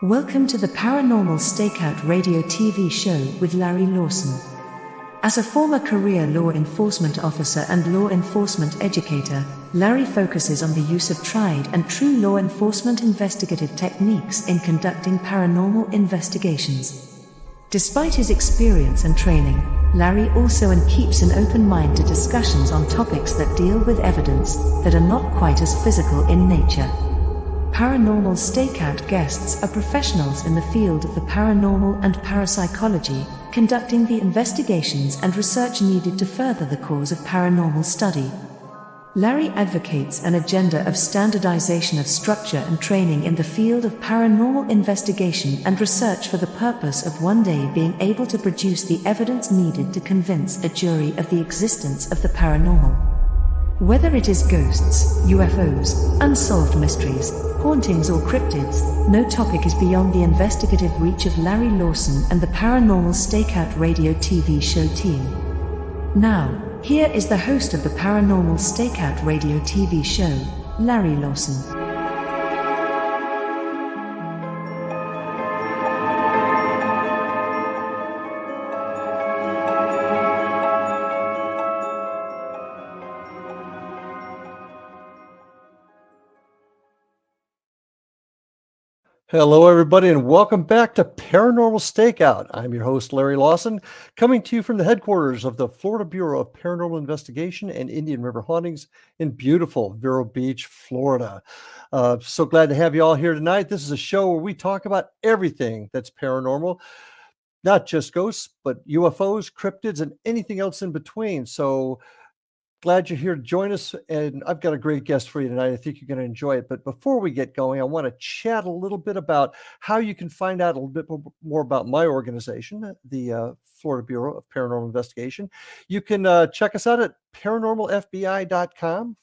Welcome to the Paranormal Stakeout radio TV show with Larry Lawson. As a former career law enforcement officer and law enforcement educator, Larry focuses on the use of tried and true law enforcement investigative techniques in conducting paranormal investigations. Despite his experience and training, Larry also keeps an open mind to discussions on topics that deal with evidence that are not quite as physical in nature. Paranormal Stakeout guests are professionals in the field of the paranormal and parapsychology, conducting the investigations and research needed to further the cause of paranormal study. Larry advocates an agenda of standardization of structure and training in the field of paranormal investigation and research for the purpose of one day being able to produce the evidence needed to convince a jury of the existence of the paranormal. Whether it is ghosts, UFOs, unsolved mysteries, hauntings or cryptids, no topic is beyond the investigative reach of Larry Lawson and the Paranormal Stakeout radio TV show team. Now, here is the host of the Paranormal Stakeout radio TV show, Larry Lawson. Hello, everybody, and welcome back to Paranormal Stakeout. I'm your host, Larry Lawson, coming to you from the headquarters of the Florida Bureau of Paranormal Investigation and Indian River Hauntings in beautiful Vero Beach, Florida. So glad to have you all here tonight. This is a show where we talk about everything that's paranormal, not just ghosts, but UFOs, cryptids, and anything else in between. So glad you're here to join us, and I've got a great guest for you tonight. I think you're going to enjoy it. But before we get going, I want to chat a little bit about how you can find out a little bit more about my organization, the Florida Bureau of Paranormal Investigation. You can check us out at paranormalfbi.com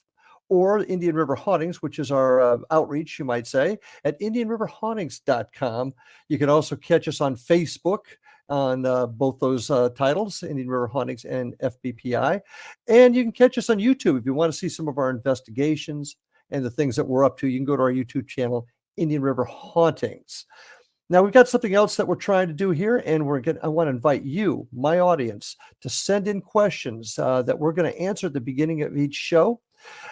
or Indian River Hauntings, which is our outreach, you might say, at indianriverhauntings.com. You can also catch us on Facebook on both those titles, Indian River Hauntings and FBPI. And you can catch us on YouTube if you want to see some of our investigations and the things that we're up to. You can go to our YouTube channel, Indian River Hauntings. Now, we've got something else that we're trying to do here, and I want to invite you, my audience, to send in questions that we're going to answer at the beginning of each show.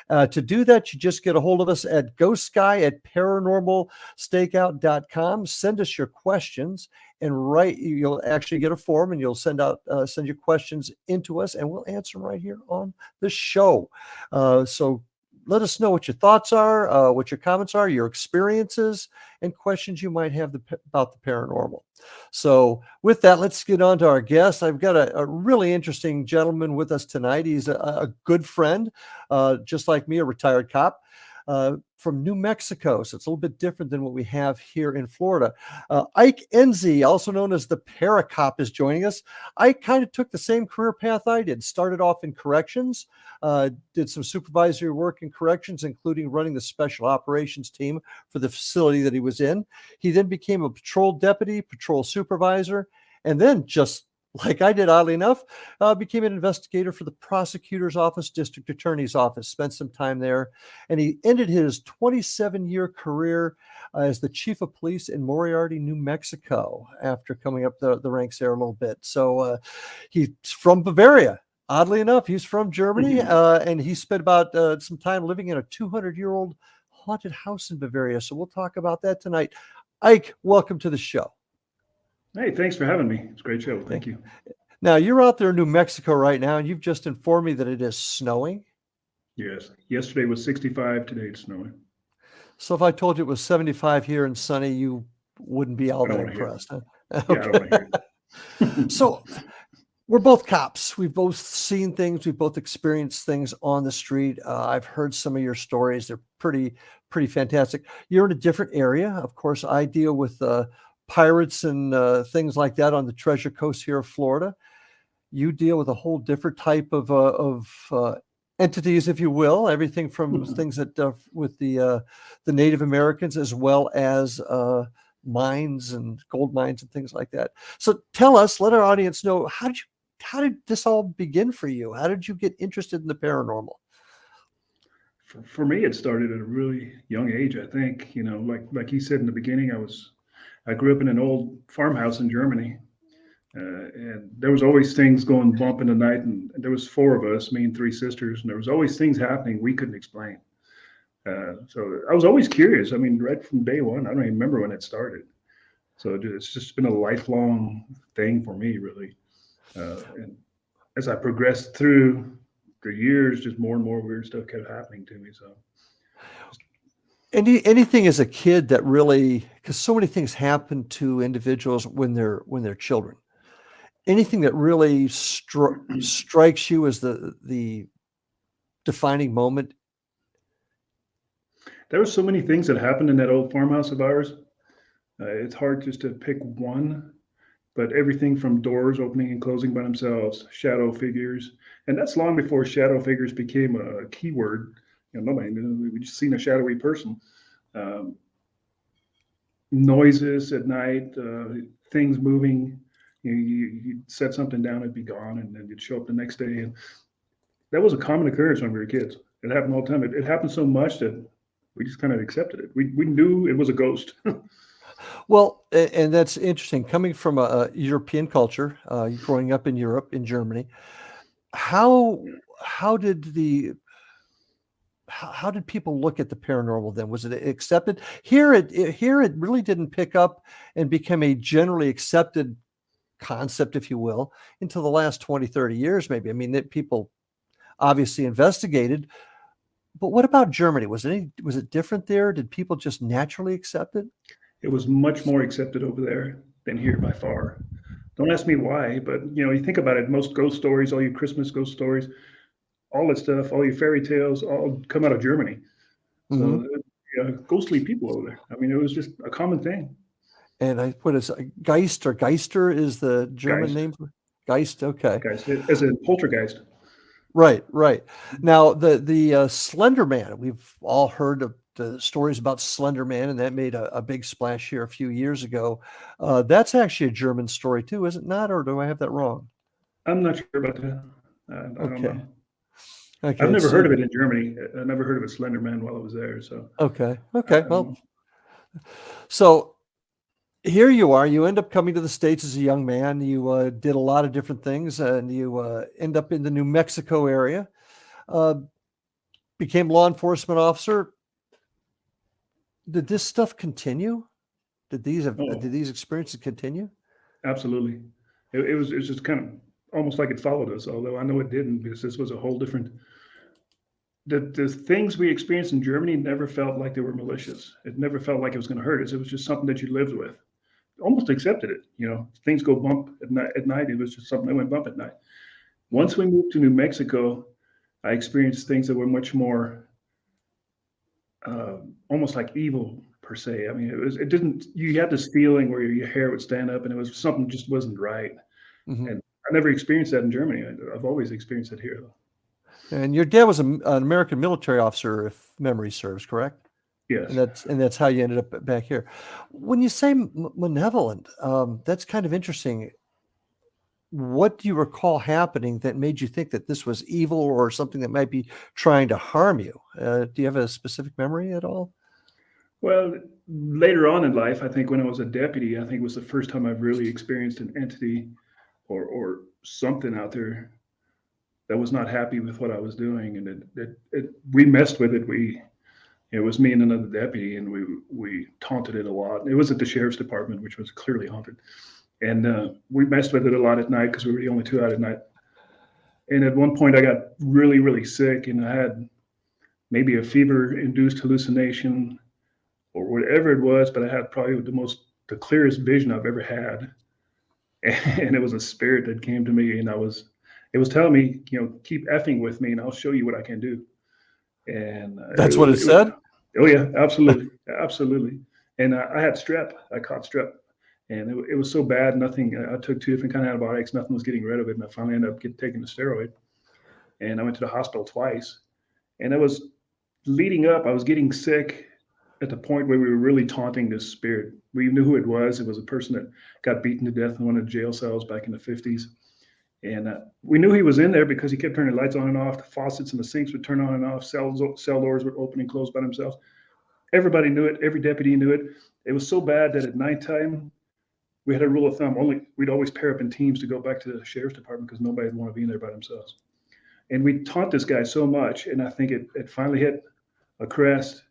To do that, you just get a hold of us at ghostguy@paranormalstakeout.com. Send us your questions, and you'll actually get a form, and you'll send your questions into us, and we'll answer them right here on the show. So let us know what your thoughts are, what your comments are, your experiences, and questions you might have about the paranormal. So with that, let's get on to our guest. I've got a really interesting gentleman with us tonight. He's a good friend, just like me, a retired cop from New Mexico. So it's a little bit different than what we have here in Florida. Ike Ensey, also known as the Paracop, is joining us. Ike kind of took the same career path I did. Started off in corrections, did some supervisory work in corrections, including running the special operations team for the facility that he was in. He then became a patrol deputy, patrol supervisor, and then, just like I did, oddly enough, became an investigator for the prosecutor's office, district attorney's office, spent some time there, and he ended his 27-year career as the chief of police in Moriarty, New Mexico, after coming up the ranks there a little bit. So he's from Bavaria. Oddly enough, he's from Germany, and he spent about some time living in a 200-year-old haunted house in Bavaria. So we'll talk about that tonight. Ike, welcome to the show. Hey, thanks for having me. It's a great show. Thank you. Now, you're out there in New Mexico right now, and you've just informed me that it is snowing. Yes. Yesterday was 65. Today it's snowing. So if I told you it was 75 here and sunny, you wouldn't be all that impressed. Huh? Yeah, I don't want to hear it. So we're both cops. We've both seen things. We've both experienced things on the street. I've heard some of your stories. They're pretty fantastic. You're in a different area. Of course, I deal with pirates and things like that on the Treasure Coast here of Florida. You deal with a whole different type of entities, if you will, everything from things that with the Native Americans, as well as mines and gold mines and things like that. So tell us, let our audience know, how did this all begin for you? How did you get interested in the paranormal? For me, it started at a really young age, I think. Like you said in the beginning, I was I grew up in an old farmhouse in Germany, and there was always things going bump in the night. And there was four of us, me and three sisters, and there was always things happening we couldn't explain. So I was always curious. I mean, right from day one, I don't even remember when it started. So it's just been a lifelong thing for me, really. And as I progressed through the years, just more and more weird stuff kept happening to me. So Anything as a kid that really, because so many things happen to individuals when they're children. Anything that really strikes you as the defining moment? there were so many things that happened in that old farmhouse of ours. It's hard just to pick one, but everything from doors opening and closing by themselves, shadow figures, and that's long before shadow figures became a keyword. Nobody knew. We just seen a shadowy person. Um, Noises at night, things moving. You set something down, it'd be gone, and then you'd show up the next day. And that was a common occurrence when we were kids. It happened all the time. It happened so much that we just kind of accepted it. We knew it was a ghost. Well, and that's interesting. Coming from a European culture, growing up in Europe, in Germany, how how did the how did people look at the paranormal then? Was it accepted? Here it really didn't pick up and become a generally accepted concept, if you will, until the last 20, 30 years, maybe. I mean, that people obviously investigated. But what about Germany? Was it different there? Did people just naturally accept it? It was much more accepted over there than here by far. Don't ask me why, but you think about it. Most ghost stories, all your Christmas ghost stories, all that stuff, all your fairy tales, all come out of Germany. Hmm. So ghostly people over there. I mean, it was just a common thing. And what is Geist or Geister is the German Geist, name for Geist? Okay. Geist, as a poltergeist. Right, right. Now the Slender Man, we've all heard of the stories about Slender Man, and that made a big splash here a few years ago. That's actually a German story too, is it not? Or do I have that wrong? I'm not sure about that. I don't Okay, know. I've okay, never so heard of it in Germany. I never heard of a Slender Man while I was there. So okay, I okay. don't Well, know. so here you are. You end up coming to the States as a young man. You did a lot of different things, and you end up in the New Mexico area. Uh, became law enforcement officer. Did this stuff continue? Did Oh, these experiences continue? absolutely. It was just kind of almost like it followed us, although I know it didn't because this was a whole different. The things we experienced in Germany never felt like they were malicious. It never felt like it was going to hurt us. It was just something that you lived with, almost accepted it. Things go bump at night. At night, it was just something that went bump at night. Once we moved to New Mexico, I experienced things that were much more almost like evil per se. I mean, it didn't. You had this feeling where your hair would stand up, and it was something just wasn't right. Hmm. And I never experienced that in Germany. I've always experienced it here, though. And your dad was an American military officer, if memory serves, correct? And Yes. that's how you ended up back here. When you say malevolent, that's kind of interesting. What do you recall happening that made you think that this was evil or something that might be trying to harm you? Do you have a specific memory at all? Well, later on in life, I think when I was a deputy, I think it was the first time I've really experienced an entity or something out there that was not happy with what I was doing, and we messed with it. It was me and another deputy, and we taunted it a lot. It was at the sheriff's department, which was clearly haunted, and we messed with it a lot at night because we were the only two out at night. And at one point, I got really, really sick, and I had maybe a fever-induced hallucination or whatever it was, but I had probably the clearest vision I've ever had, and it was a spirit that came to me, and it was telling me, keep effing with me, and I'll show you what I can do. And That's what it said? oh yeah, absolutely, absolutely. And I had strep. I caught strep, and it was so bad. Nothing. I took two different kind of antibiotics. Nothing was getting rid of it, and I finally ended up taking a steroid. And I went to the hospital twice. And it was leading up. I was getting sick at the point where we were really taunting this spirit. We knew who it was. It was a person that got beaten to death in one of the jail cells back in the 50s. And we knew he was in there because he kept turning the lights on and off. The faucets and the sinks would turn on and off. Cell doors would open and close by themselves. Everybody knew it. Every deputy knew it. It was so bad that at nighttime, we had a rule of thumb, we'd always pair up in teams to go back to the sheriff's department because nobody would want to be in there by themselves. And we taunt this guy so much, and I think it finally hit a crest,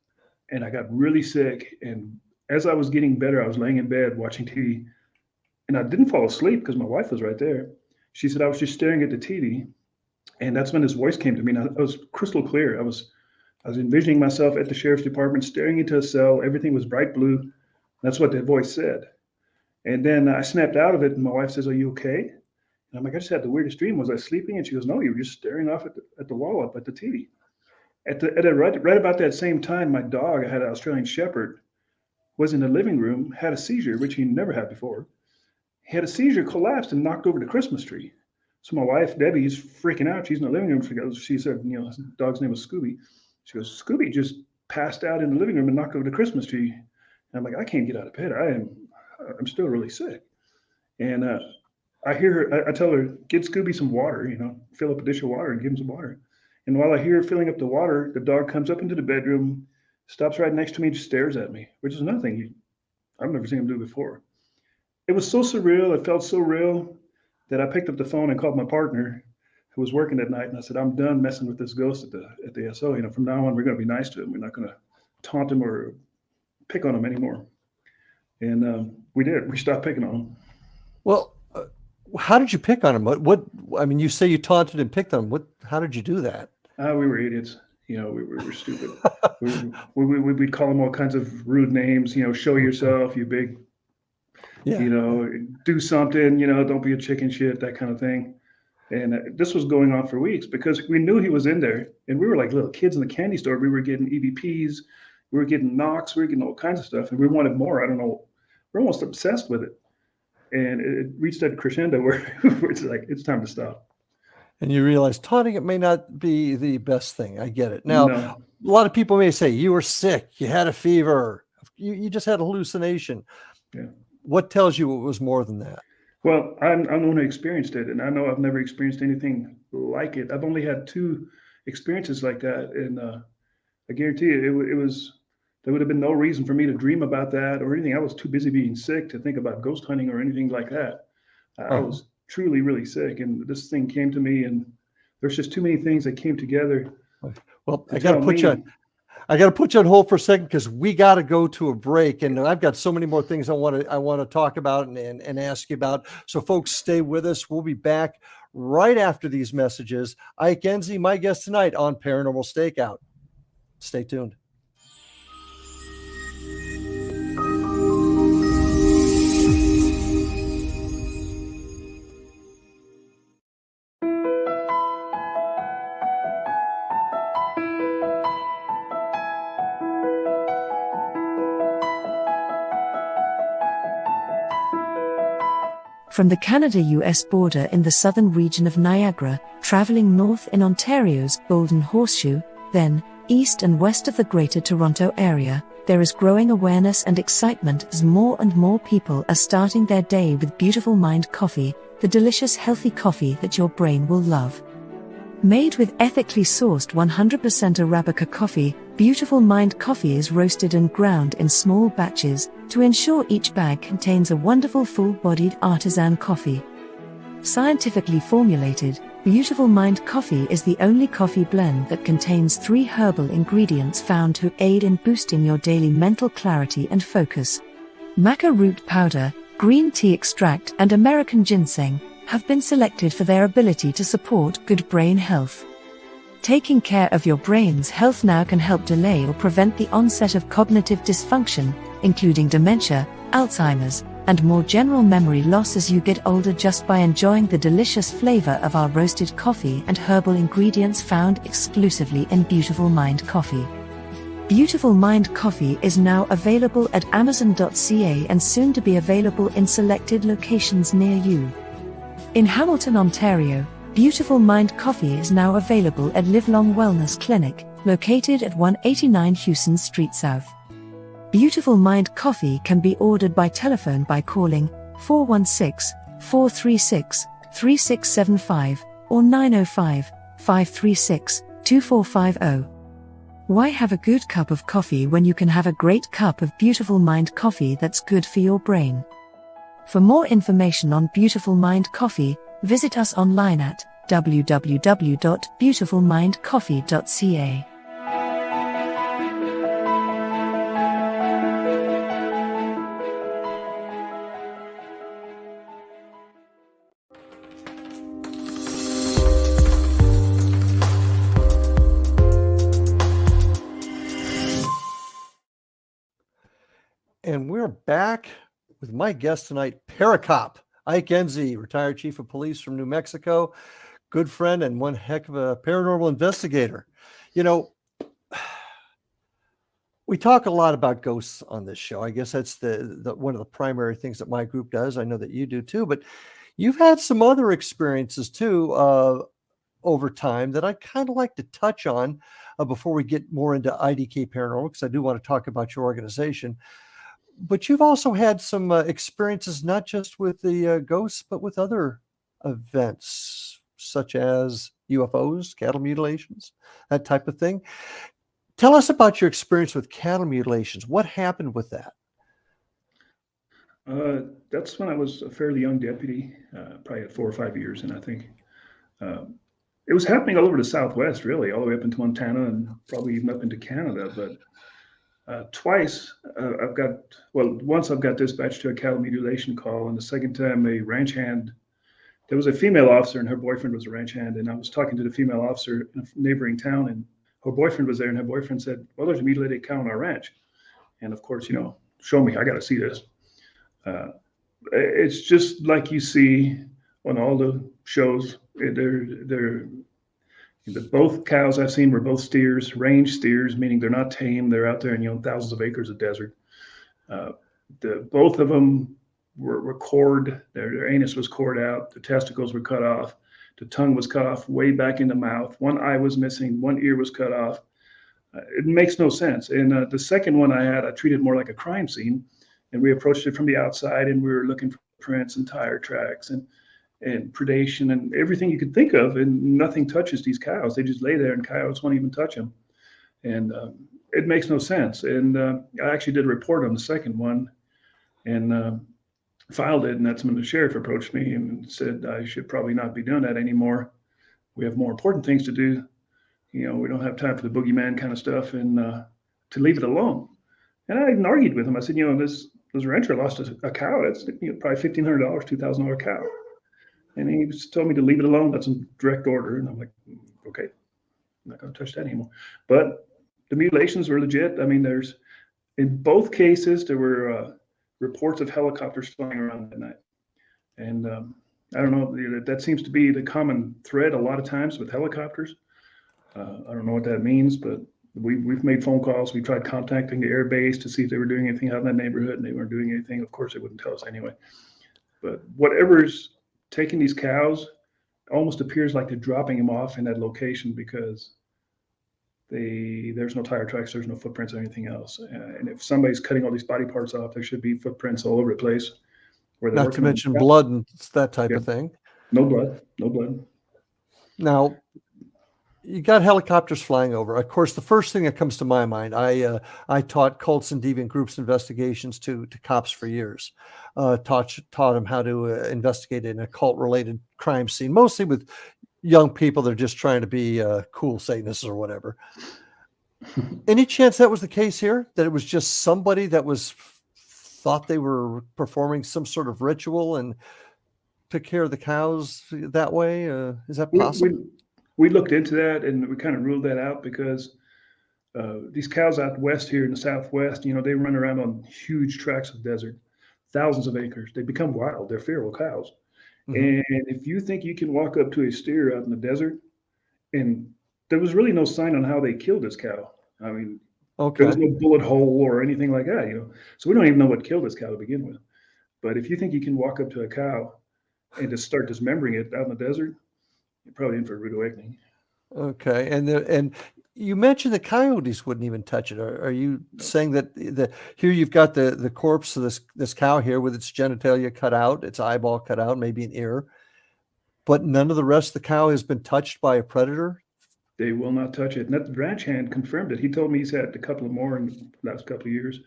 and I got really sick. And as I was getting better, I was laying in bed watching TV, and I didn't fall asleep because my wife was right there. She said I was just staring at the TV, and that's when this voice came to me. Now, it was crystal clear. I was envisioning myself at the sheriff's department, staring into a cell. Everything was bright blue. That's what that voice said. And then I snapped out of it, and my wife says, "Are you okay?" And I'm like, "I just had the weirdest dream. Was I sleeping?" And she goes, "No, you were just staring off at the wall up at the TV." Right about that same time, my dog, I had an Australian Shepherd, was in the living room, had a seizure, which he never had before. He had a seizure, collapsed, and knocked over the Christmas tree. So my wife, Debbie's freaking out. She's in the living room. She said, his dog's name was Scooby. She goes, "Scooby just passed out in the living room and knocked over the Christmas tree." And I'm like, "I can't get out of bed. I'm still really sick." And I hear her, I tell her, "Get Scooby some water, fill up a dish of water and give him some water." And while I hear her filling up the water, the dog comes up into the bedroom, stops right next to me, and just stares at me, which is nothing I've never seen him do before. It was so surreal. It felt so real that I picked up the phone and called my partner who was working that night. And I said, "I'm done messing with this ghost at the SO. From now on, we're going to be nice to him. We're not going to taunt him or pick on him anymore." And we did. We stopped picking on him. Well, how did you pick on him? What? I mean, you say you taunted and picked on him. How did you do that? We were idiots. We were stupid. We'd call him all kinds of rude names. "Show yourself, you big." Yeah. Do something. Don't be a chicken shit. That kind of thing. And this was going on for weeks because we knew he was in there, and we were like little kids in the candy store. We were getting EVPs, we were getting knocks, we were getting all kinds of stuff, and we wanted more. I don't know. We're almost obsessed with it. And it reached that crescendo where it's like, it's time to stop. And you realize taunting it may not be the best thing. I get it. Now, A lot of people may say you were sick, you had a fever, you just had a hallucination. Yeah. What tells you it was more than that? Well, I'm the one who experienced it, and I know I've never experienced anything like it. I've only had 2 experiences like that, and I guarantee you, there would have been no reason for me to dream about that or anything. I was too busy being sick to think about ghost hunting or anything like that. I was truly, really sick, and this thing came to me, and there's just too many things that came together. Well, I got to put you on hold for a second because we got to go to a break, and I've got so many more things I want to talk about and ask you about. So, folks, stay with us. We'll be back right after these messages. Ike Ensey, my guest tonight on Paranormal Stakeout. Stay tuned. From the Canada-US border in the southern region of Niagara, traveling north in Ontario's Golden Horseshoe, then east and west of the Greater Toronto Area, there is growing awareness and excitement as more and more people are starting their day with Beautiful Mind coffee, the delicious healthy coffee that your brain will love. Made with ethically sourced 100% Arabica coffee, Beautiful Mind coffee is roasted and ground in small batches to ensure each bag contains a wonderful full-bodied artisan coffee. Scientifically formulated, Beautiful Mind coffee is the only coffee blend that contains 3 herbal ingredients found to aid in boosting your daily mental clarity and focus. Maca root powder, green tea extract, and American ginseng have been selected for their ability to support good brain health. Taking care of your brain's health now can help delay or prevent the onset of cognitive dysfunction, including dementia, Alzheimer's, and more general memory loss as you get older just by enjoying the delicious flavor of our roasted coffee and herbal ingredients found exclusively in Beautiful Mind coffee. Beautiful Mind coffee is now available at Amazon.ca and soon to be available in selected locations near you. In Hamilton, Ontario, Beautiful Mind coffee is now available at Livelong Wellness Clinic, located at 189 Hewson Street South. Beautiful Mind coffee can be ordered by telephone by calling 416-436-3675 or 905-536-2450. Why have a good cup of coffee when you can have a great cup of Beautiful Mind coffee that's good for your brain? For more information on Beautiful Mind coffee, visit us online at www.beautifulmindcoffee.ca. And we're back with my guest tonight, Paracop, Ike Ensey, retired chief of police from New Mexico, good friend and one heck of a paranormal investigator. You know, we talk a lot about ghosts on this show. I guess that's the one of the primary things that my group does. I know that you do too, but you've had some other experiences too over time that I'd kind of like to touch on before we get more into IDK Paranormal, because I do want to talk about your organization. But you've also had some experiences, not just with the ghosts, but with other events, such as UFOs, cattle mutilations, that type of thing. Tell us about your experience with cattle mutilations. What happened with that? That's when I was a fairly young deputy, probably had 4 or 5 years, and I think it was happening all over the Southwest, really, all the way up into Montana and probably even up into Canada. But twice once I've got dispatched to a cattle mutilation call, and the second time a ranch hand, there was a female officer and her boyfriend was a ranch hand, and I was talking to the female officer in a neighboring town, and her boyfriend was there, and her boyfriend said, well, there's a mutilated cow on our ranch. And of course, show me, I got to see this. It's just like you see on all the shows. Both cows I've seen were both steers, range steers, meaning they're not tame. They're out there in thousands of acres of desert. Both of them were cored. Their anus was cored out. The testicles were cut off. The tongue was cut off way back in the mouth. One eye was missing. One ear was cut off. It makes no sense. And the second one I treated more like a crime scene, and we approached it from the outside, and we were looking for prints and tire tracks and predation and everything you could think of, and nothing touches these cows. They just lay there, and coyotes won't even touch them. And it makes no sense. And I actually did a report on the second one and filed it, and that's when the sheriff approached me and said I should probably not be doing that anymore. We have more important things to do. We don't have time for the boogeyman kind of stuff, and to leave it alone. And I even argued with him. I said, this rancher lost a cow. That's probably $1,500, $2,000 cow. And he just told me to leave it alone. That's a direct order. And I'm like, okay, I'm not going to touch that anymore. But the mutilations were legit. I mean, in both cases, there were reports of helicopters flying around that night. And I don't know, that seems to be the common thread a lot of times with helicopters. I don't know what that means, but we've made phone calls. We tried contacting the air base to see if they were doing anything out in that neighborhood, and they weren't doing anything. Of course, they wouldn't tell us anyway. But whatever's taking these cows almost appears like they're dropping them off in that location, because there's no tire tracks, there's no footprints or anything else. And if somebody's cutting all these body parts off, there should be footprints all over the place. Not to mention blood and that type of thing. No blood. Now, you got helicopters flying over. Of course, the first thing that comes to my mind, I taught cults and deviant groups investigations to cops for years. Taught them how to investigate an occult-related crime scene, mostly with young people that are just trying to be cool Satanists or whatever. Any chance that was the case here? That it was just somebody that thought they were performing some sort of ritual and took care of the cows that way? Is that possible? We looked into that, and we kind of ruled that out, because these cows out west here in the Southwest, they run around on huge tracts of desert, thousands of acres. They become wild. They're feral cows. Mm-hmm. And if you think you can walk up to a steer out in the desert, and there was really no sign on how they killed this cow. I mean, there was no bullet hole or anything like that, So we don't even know what killed this cow to begin with. But if you think you can walk up to a cow and just start dismembering it out in the desert, you're probably in for a rude awakening. Okay, and you mentioned the coyotes wouldn't even touch it. Are you saying that here you've got the corpse of this cow here with its genitalia cut out, its eyeball cut out, maybe an ear, but none of the rest of the cow has been touched by a predator? They will not touch it. And that ranch hand confirmed it. He told me he's had a couple of more in the last couple of years.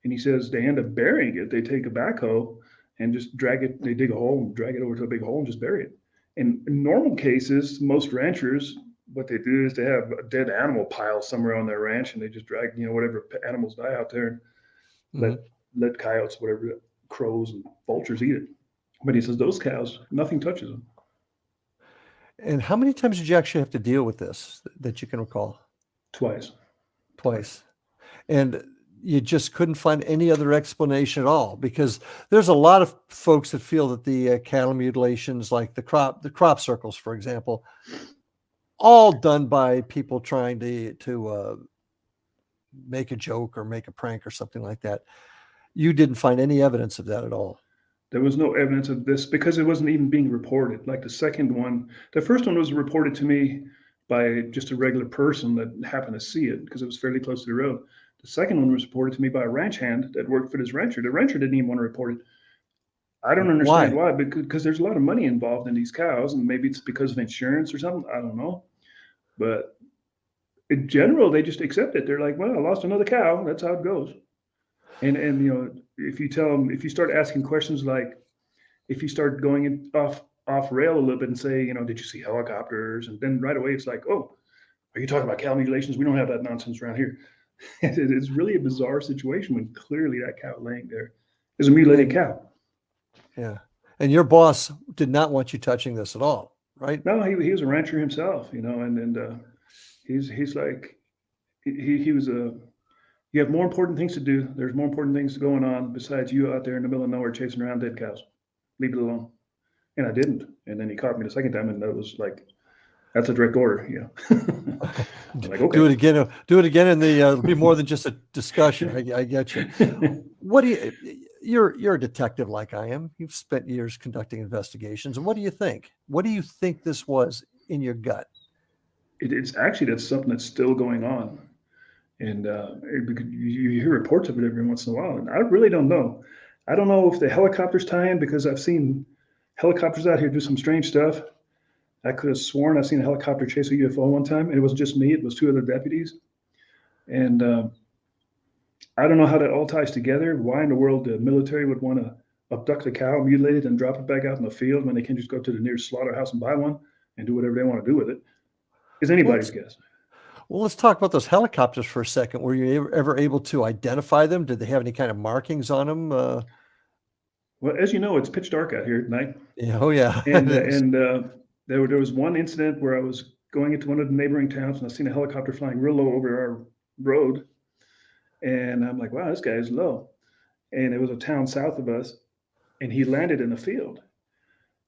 And he says they end up burying it. They take a backhoe and just drag it. They dig a hole and drag it over to a big hole and just bury it. In normal cases, most ranchers, what they do is they have a dead animal pile somewhere on their ranch, and they just drag, whatever animals die out there, and let coyotes, whatever, crows and vultures eat it. But he says those cows, nothing touches them. And how many times did you actually have to deal with this that you can recall? Twice. And you just couldn't find any other explanation at all, because there's a lot of folks that feel that the cattle mutilations, like the crop circles, for example, all done by people trying to make a joke or make a prank or something like that. You didn't find any evidence of that at all. There was no evidence of this because it wasn't even being reported. Like the first one was reported to me by just a regular person that happened to see it because it was fairly close to the road. The second one was reported to me by a ranch hand that worked for this rancher. The rancher didn't even want to report it. I don't understand why, because there's a lot of money involved in these cows, and maybe it's because of insurance or something. I don't know. But in general, they just accept it. They're like, well, I lost another cow. That's how it goes. And if you start asking questions like, if you start going off rail a little bit and say, did you see helicopters? And then right away it's like, oh, are you talking about cow mutilations? We don't have that nonsense around here. It's really a bizarre situation when clearly that cow laying there is a mutilated cow. Yeah. And your boss did not want you touching this at all, right? No, he was a rancher himself, and he's like, he was you have more important things to do. There's more important things going on besides you out there in the middle of nowhere chasing around dead cows. Leave it alone. And I didn't. And then he caught me the second time, and that was like, that's a direct order. Like, okay. Do it again, and it'll be more than just a discussion. I get you. What do you're a detective like I am. You've spent years conducting investigations. And what do you think? What do you think this was in your gut? It's actually, that's something that's still going on. And you hear reports of it every once in a while. And I really don't know. I don't know if the helicopters tie in, because I've seen helicopters out here do some strange stuff. I could have sworn I've seen a helicopter chase a UFO one time, and it wasn't just me, it was two other deputies. And I don't know how that all ties together. Why in the world the military would want to abduct a cow, mutilate it, and drop it back out in the field when they can just go to the nearest slaughterhouse and buy one and do whatever they want to do with it is anybody's guess. Well, let's talk about those helicopters for a second. Were you ever able to identify them? Did they have any kind of markings on them? Well, as you know, it's pitch dark out here at night. Yeah, oh yeah. And there was one incident where I was going into one of the neighboring towns, and I seen a helicopter flying real low over our road. And I'm like, wow, this guy is low. And it was a town south of us, and he landed in a field.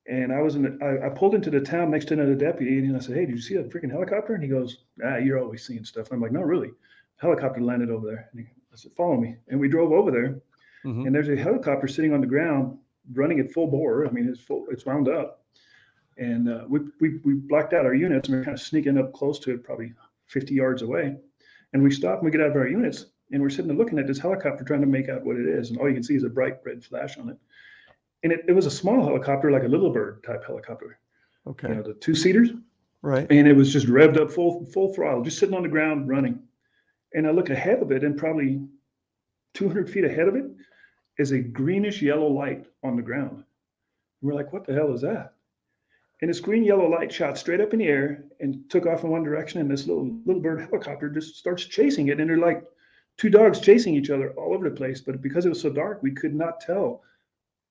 And I pulled into the town next to another deputy, and I said, hey, did you see a freaking helicopter? And he goes, you're always seeing stuff. And I'm like, no, really. Helicopter landed over there. And I said, follow me. And we drove over there, and there's a helicopter sitting on the ground, running at full bore. I mean, it's wound up. And we blacked out our units, and we're kind of sneaking up close to it, probably 50 yards away. And we stop and we get out of our units, and we're sitting there looking at this helicopter trying to make out what it is. And all you can see is a bright red flash on it. And it was a small helicopter, like a little bird type helicopter. Okay. The two-seaters. Right. And it was just revved up full throttle, just sitting on the ground running. And I look ahead of it, and probably 200 feet ahead of it is a greenish yellow light on the ground. And we're like, what the hell is that? And this green yellow light shot straight up in the air and took off in one direction. And this little bird helicopter just starts chasing it. And they're like two dogs chasing each other all over the place. But because it was so dark, we could not tell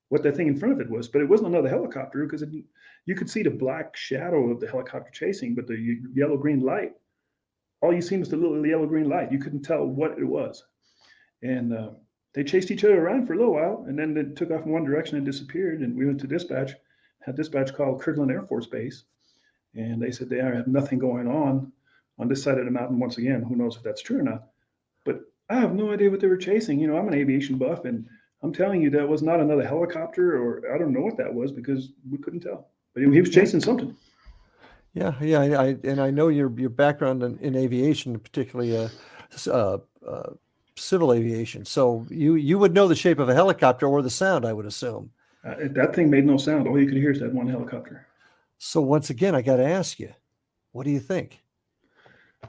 what that thing in front of it was. But it wasn't another helicopter, because you could see the black shadow of the helicopter chasing, but the yellow-green light, all you seen was the little yellow-green light. You couldn't tell what it was. And they chased each other around for a little while, and then they took off in one direction and disappeared. And we went to dispatch, had dispatch call Kirtland Air Force Base, and they said they have nothing going on this side of the mountain once again. Who knows if that's true or not. But I have no idea what they were chasing. I'm an aviation buff, and I'm telling you, that was not another helicopter, or I don't know what that was, because we couldn't tell. But he was chasing something. Yeah. I know your background in aviation, particularly civil aviation. So you would know the shape of a helicopter or the sound, I would assume. That thing made no sound. All you could hear is that one helicopter. So once again, I got to ask you, what do you think?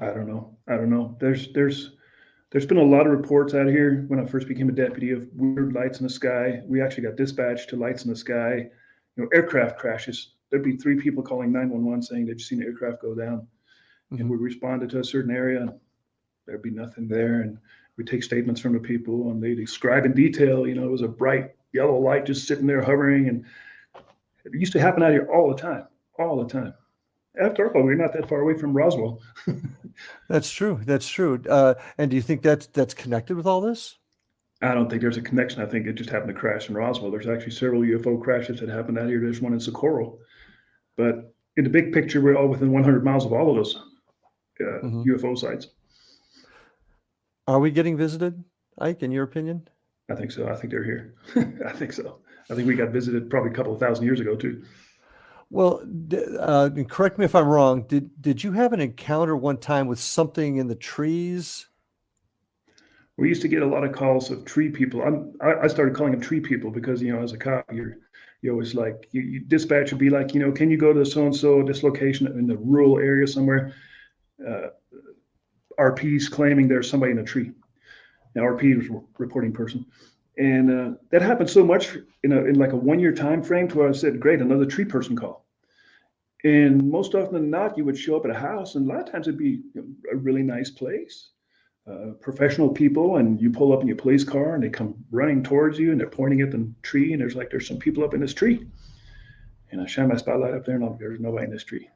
I don't know. I don't know. There's been a lot of reports out here when I first became a deputy of weird lights in the sky. We actually got dispatched to lights in the sky. Aircraft crashes. There'd be 3 people calling 911 saying they'd seen an aircraft go down. And we responded to a certain area, and there'd be nothing there. And we take statements from the people, and they describe in detail, it was a bright yellow light just sitting there hovering. And it used to happen out here all the time, all the time. After all, we're not that far away from Roswell. That's true. That's true. And do you think that's connected with all this? I don't think there's a connection. I think it just happened to crash in Roswell. There's actually several UFO crashes that happened out here. There's one in Socorro. But in the big picture, we're all within 100 miles of all of those UFO sites. Are we getting visited, Ike, in your opinion? I think so. I think they're here. I think so. I think we got visited probably a couple of thousand years ago, too. Well, correct me if I'm wrong. Did you have an encounter one time with something in the trees? We used to get a lot of calls of tree people. I started calling them tree people because, as a cop, you always like, you dispatch would be like, can you go to so-and-so, this location in the rural area somewhere? RP's claiming there's somebody in a tree. Now, RP was a reporting person. And that happened so much in like a 1-year time frame to where I said, great, another tree person call. And most often than not, you would show up at a house, and a lot of times it'd be a really nice place. Professional people, and you pull up in your police car and they come running towards you and they're pointing at the tree, and there's some people up in this tree. And I shine my spotlight up there, and there's nobody in this tree.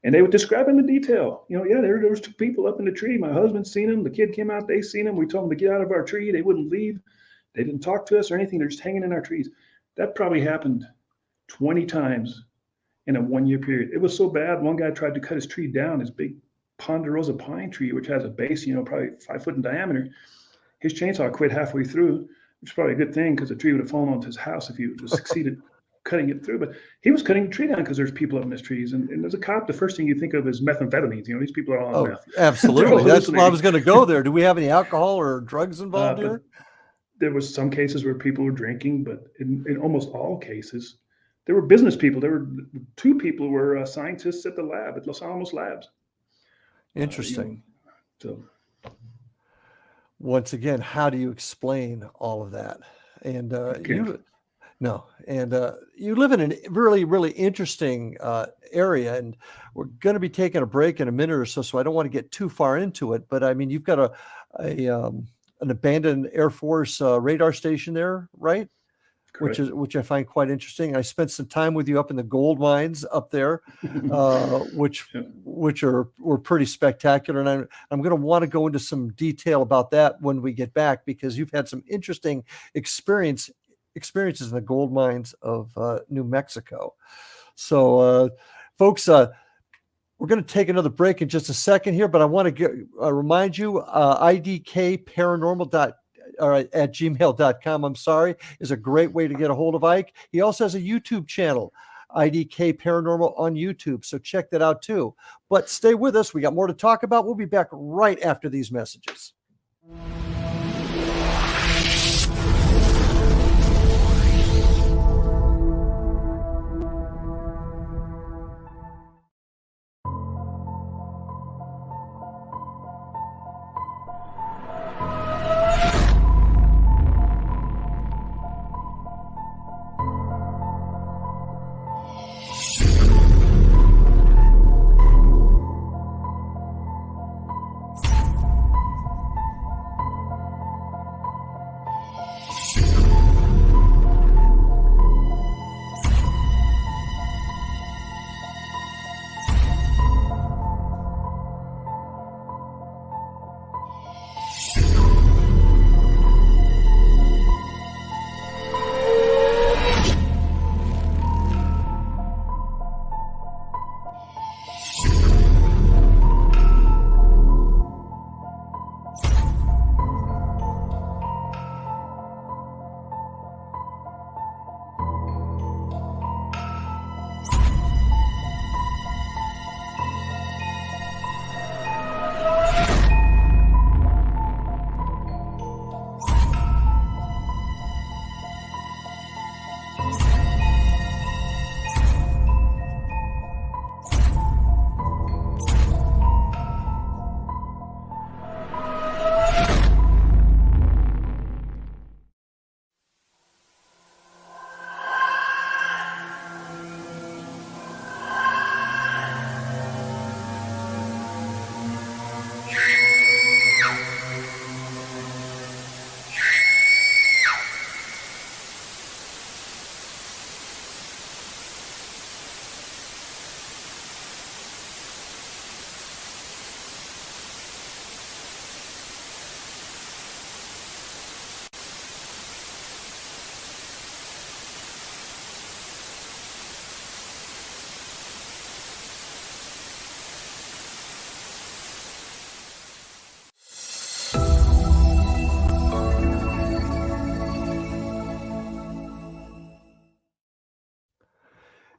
And they would describe them in detail. There was 2 people up in the tree. My husband's seen them. The kid came out, they seen them. We told them to get out of our tree. They wouldn't leave. They didn't talk to us or anything. They're just hanging in our trees. That probably happened 20 times in a 1-year period. It was so bad. One guy tried to cut his tree down, his big ponderosa pine tree, which has a base, probably 5 foot in diameter. His chainsaw quit halfway through, which is probably a good thing because the tree would have fallen onto his house if he would have succeeded cutting it through. But he was cutting the tree down because there's people up in his trees. And as a cop, the first thing you think of is methamphetamines. These people are all on meth. Absolutely. That's why I was going to go there. Do we have any alcohol or drugs involved here? There was some cases where people were drinking, but in almost all cases, there were business people. There were 2 people who were scientists at the lab, at Los Alamos Labs. Interesting. So, once again, how do you explain all of that? And you live in a really, really interesting area, and we're going to be taking a break in a minute or so. So I don't want to get too far into it, but I mean, you've got an abandoned Air Force radar station there, right? correct. Which I find quite interesting. I spent some time with you up in the gold mines up there, which were pretty spectacular. And I'm going to want to go into some detail about that when we get back, because you've had some interesting experiences in the gold mines of New Mexico. So, folks, we're going to take another break in just a second here, but I want to remind you, IDKPARANORMAL at gmail.com, I'm sorry, is a great way to get a hold of Ike. He also has a YouTube channel, IDK Paranormal on YouTube. So check that out too. But stay with us. We got more to talk about. We'll be back right after these messages.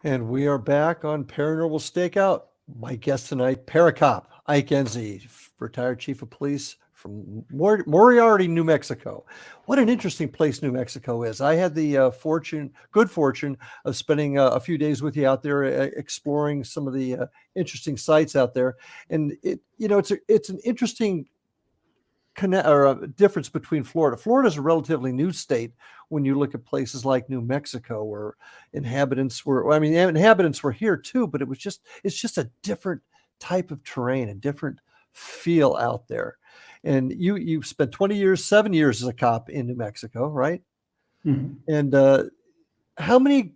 And we are back on Paranormal Stakeout. My guest tonight, Paracop Ike Ensey, retired chief of police from Moriarty, New Mexico. What an interesting place New Mexico is. I had the good fortune of spending a few days with you out there, exploring some of the interesting sites out there. And it's an interesting difference between Florida. Florida is a relatively new state when you look at places like New Mexico, where inhabitants were here too, but it's just a different type of terrain, a different feel out there. And you spent 7 years as a cop in New Mexico, right? Mm-hmm. And how many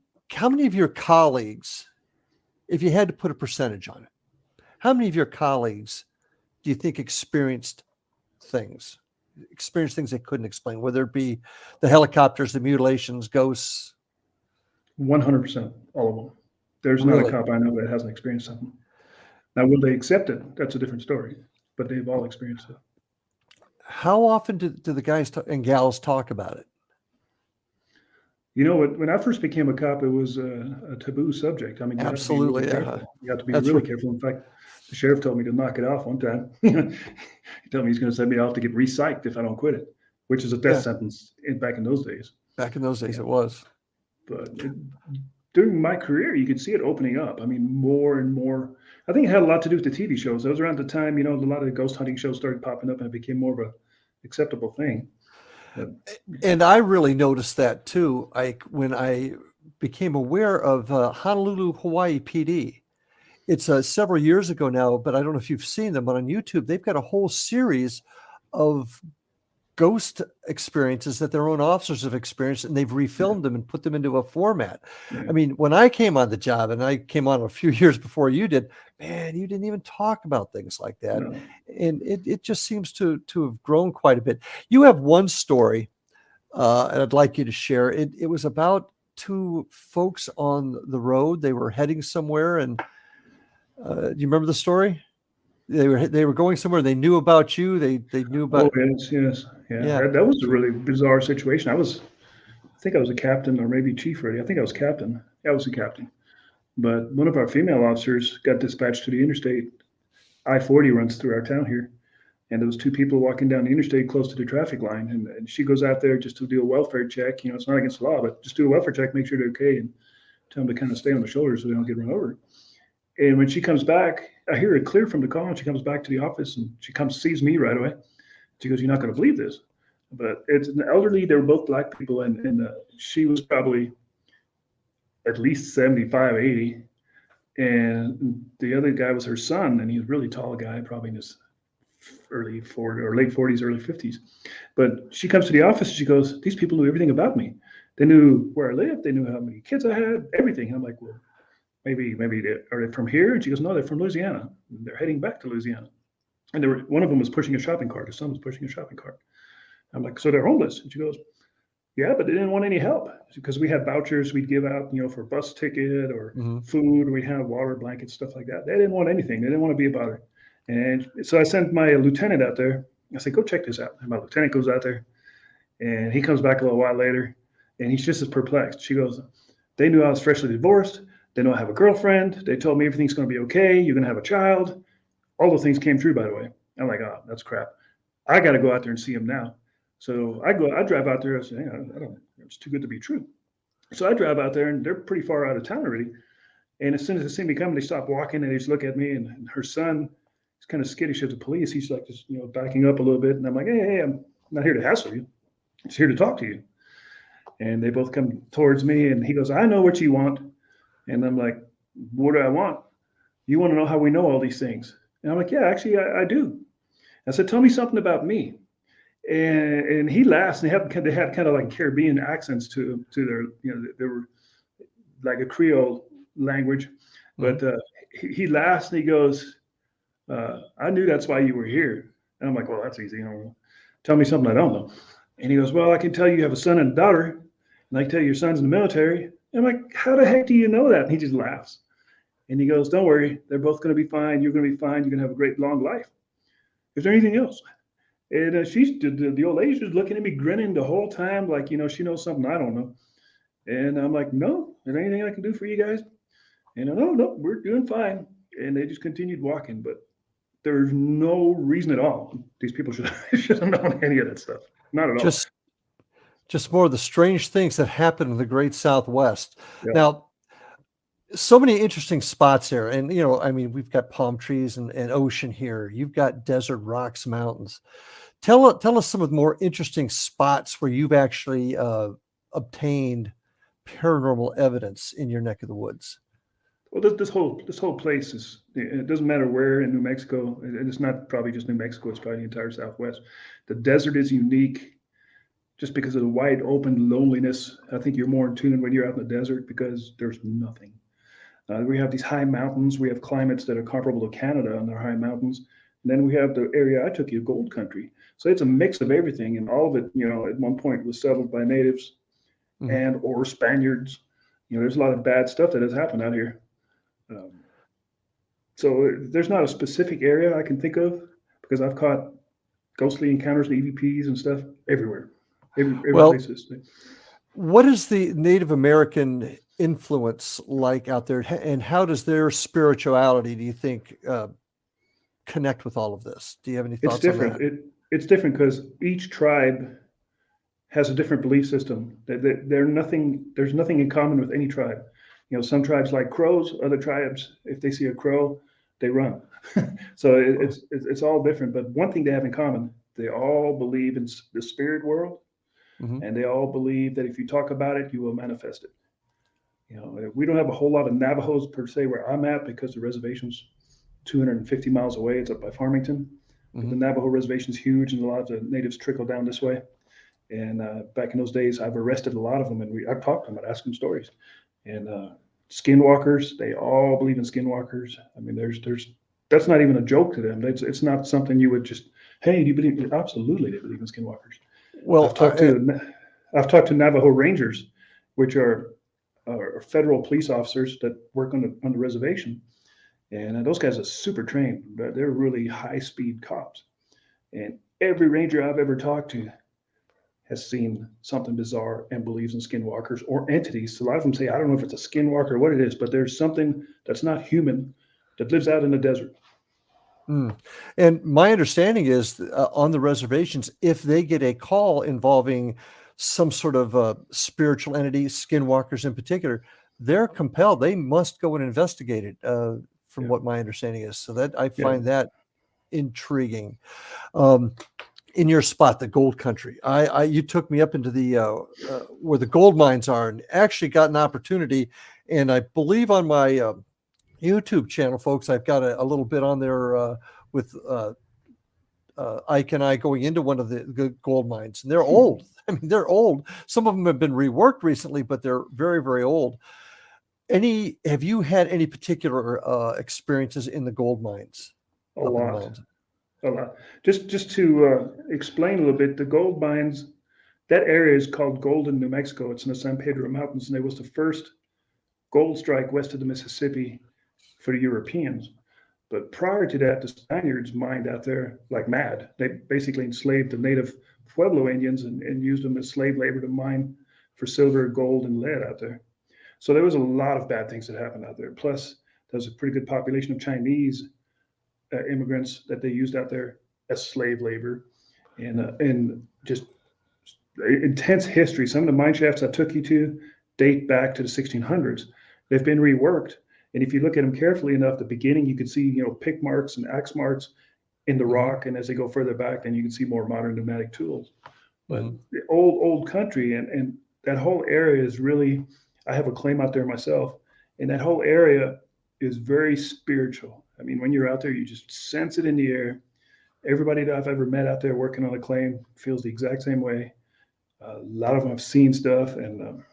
of your colleagues, if you had to put a percentage on it, how many of your colleagues do you think experienced things they couldn't explain, whether it be the helicopters, the mutilations, ghosts? 100%, all of them. There's Really? not a cop I know that hasn't experienced something. Now, will they accept it? That's a different story, but they've all experienced it. How often do the guys and gals talk about it? You know, when I first became a cop, it was a taboo subject. I mean, you Absolutely, have to be really careful. You have to be That's really right. careful. In fact, the sheriff told me to knock it off one time. He told me he's going to send me off to get re-psyched if I don't quit it, which is a death sentence back in those days. Back in those days, it was. But during my career, you could see it opening up. I mean, more and more. I think it had a lot to do with the TV shows. That was around the time, a lot of the ghost hunting shows started popping up, and it became more of a acceptable thing. And I really noticed that too, when I became aware of Honolulu, Hawaii PD. It's several years ago now, but I don't know if you've seen them, but on YouTube, they've got a whole series of ghost experiences that their own officers have experienced, and they've refilmed them and put them into a format. Yeah. I mean, when I came on the job, and I came on a few years before you did, man, you didn't even talk about things like that. No. And it just seems to have grown quite a bit. You have one story, and I'd like you to share. It was about two folks on the road. They were heading somewhere, and do you remember the story? They were going somewhere. They knew about you. They knew about. Oh, yes. Yeah. That was a really bizarre situation. I think I was a captain, or maybe chief already. I think I was captain. I was a captain. But one of our female officers got dispatched to the interstate. I-40 runs through our town here. And there was two people walking down the interstate close to the traffic line. And she goes out there just to do a welfare check. It's not against the law, but just do a welfare check, make sure they're okay, and tell them to kind of stay on the shoulder so they don't get run over. And when she comes back, I hear it clear from the call, and she comes back to the office, and she sees me right away. She goes, "You're not going to believe this." But it's an elderly, they were both Black people, and she was probably at least 75, 80. And the other guy was her son, and he's a really tall guy, probably in his early 40s or late 40s, early 50s. But she comes to the office, and she goes, "These people knew everything about me. They knew where I lived. They knew how many kids I had, everything." And I'm like, "Well, maybe are they from here?" And she goes, "No, they're from Louisiana. They're heading back to Louisiana." And one of them was pushing a shopping cart. His son was pushing a shopping cart. I'm like, "So they're homeless?" And she goes, "Yeah, but they didn't want any help because we had vouchers we'd give out, for bus ticket or food. We'd have water, blankets, stuff like that. They didn't want anything. They didn't want to be a bother." And so I sent my lieutenant out there. I said, "Go check this out." And my lieutenant goes out there, and he comes back a little while later, and he's just as perplexed. She goes, "They knew I was freshly divorced. They know I have a girlfriend. They told me everything's going to be okay. You're going to have a child." All those things came true, by the way. I'm like, "Oh, that's crap. I got to go out there and see him now." So I drive out there. I say, it's too good to be true. So I drive out there, and they're pretty far out of town already. And as soon as they see me coming, they stop walking, and they just look at me. And her son is kind of skittish of the police. He's like, just, backing up a little bit. And I'm like, hey, I'm not here to hassle you. I'm just here to talk to you. And they both come towards me, and he goes, "I know what you want." And I'm like, "What do I want?" "You want to know how we know all these things?" And I'm like, "Yeah, actually, I do." I said, "Tell me something about me." And he laughs, and they had kind of like Caribbean accents to their, they were like a Creole language. But he laughs, and he goes, "I knew that's why you were here." And I'm like, "Well, that's easy. Tell me something I don't know." And he goes, "Well, I can tell you have a son and a daughter, and I can tell you your son's in the military." And I'm like, "How the heck do you know that?" And he just laughs. And he goes, "Don't worry. They're both going to be fine. You're going to be fine. You're going to have a great long life. Is there anything else?" And the old lady's just looking at me, grinning the whole time, like, she knows something I don't know. And I'm like, "No, is there anything I can do for you guys?" And no, we're doing fine. And they just continued walking, but there's no reason at all. These people should have known any of that stuff. Not at all. Just more of the strange things that happen in the Great Southwest. Yeah. Now, so many interesting spots here. And, I mean, we've got palm trees and ocean here. You've got desert, rocks, mountains. Tell us some of the more interesting spots where you've actually obtained paranormal evidence in your neck of the woods. Well, this whole place is, it doesn't matter where in New Mexico, and it's not probably just New Mexico, it's probably the entire Southwest. The desert is unique just because of the wide open loneliness. I think you're more in tune when you're out in the desert because there's nothing. We have these high mountains. We have climates that are comparable to Canada on their high mountains. And then we have the area I took you, gold country. So it's a mix of everything, and all of it, at one point was settled by natives and or Spaniards. There's a lot of bad stuff that has happened out here. So there's not a specific area I can think of because I've caught ghostly encounters and EVPs and stuff everywhere. Every place is. What is the Native American influence like out there, and how does their spirituality, do you think, connect with all of this? Do you have any thoughts? It's different. On that? It's different because each tribe has a different belief system. There's nothing in common with any tribe. Some tribes like crows. Other tribes, if they see a crow, they run. So it's all different. But one thing they have in common: they all believe in the spirit world, and they all believe that if you talk about it, you will manifest it. We don't have a whole lot of Navajos per se where I'm at because the reservation's 250 miles away. It's up by Farmington. The Navajo reservation is huge, and a lot of the natives trickle down this way. And back in those days, I've arrested a lot of them, and I've talked to them, I'd ask them stories. And skinwalkers, they all believe in skinwalkers. I mean, that's not even a joke to them. It's not something you would just, hey, do you believe? Absolutely, they believe in skinwalkers. Well, I've talked to Navajo Rangers, which are federal police officers that work on the reservation. And those guys are super trained. They're really high-speed cops. And every ranger I've ever talked to has seen something bizarre and believes in skinwalkers or entities. So a lot of them say, I don't know if it's a skinwalker or what it is, but there's something that's not human that lives out in the desert. And my understanding is on the reservations, if they get a call involving some sort of spiritual entity, skinwalkers in particular, they're compelled. They must go and investigate it, from what my understanding is. So that I find that intriguing. In your spot, the gold country, you took me up into the where the gold mines are, and actually got an opportunity. And I believe on my YouTube channel, folks, I've got a little bit on there with Ike and I going into one of the gold mines, and they're old. I mean, they're old. Some of them have been reworked recently, but they're very, very old. Have you had any particular experiences in the gold mines? A lot. Just to explain a little bit, the gold mines, that area is called Golden, New Mexico. It's in the San Pedro Mountains, and it was the first gold strike west of the Mississippi for the Europeans. But prior to that, the Spaniards mined out there like mad. They basically enslaved the native Pueblo Indians and used them as slave labor to mine for silver, gold, and lead out there. So there was a lot of bad things that happened out there. Plus, there's a pretty good population of Chinese immigrants that they used out there as slave labor, and just intense history. Some of the mine shafts I took you to date back to the 1600s. They've been reworked, and if you look at them carefully enough, the beginning you can see pick marks and axe marks in the rock, and as they go further back, then you can see more modern pneumatic tools. But the old country and that whole area is really, I have a claim out there myself, and that whole area is very spiritual. I mean, when you're out there, you just sense it in the air. Everybody that I've ever met out there working on a claim feels the exact same way. A lot of them have seen stuff, and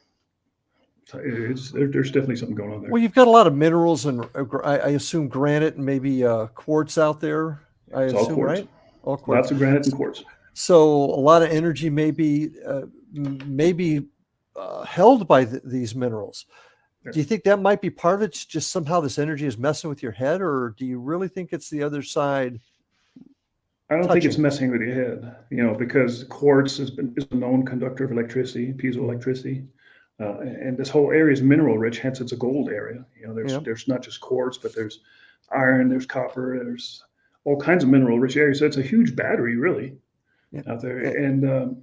there's definitely something going on there. Well, you've got a lot of minerals, and I assume granite and maybe quartz out there. It's all quartz. Right? All quartz. Lots of granite and quartz. So a lot of energy may be held by these minerals. Do you think that might be part of it? Just somehow this energy is messing with your head, or do you really think it's the other side? I don't think it's messing with your head, because quartz is a known conductor of electricity, piezoelectricity. And this whole area is mineral rich, hence it's a gold area. Yeah. There's not just quartz, but there's iron, there's copper, there's all kinds of mineral rich areas. So it's a huge battery, really, out there. And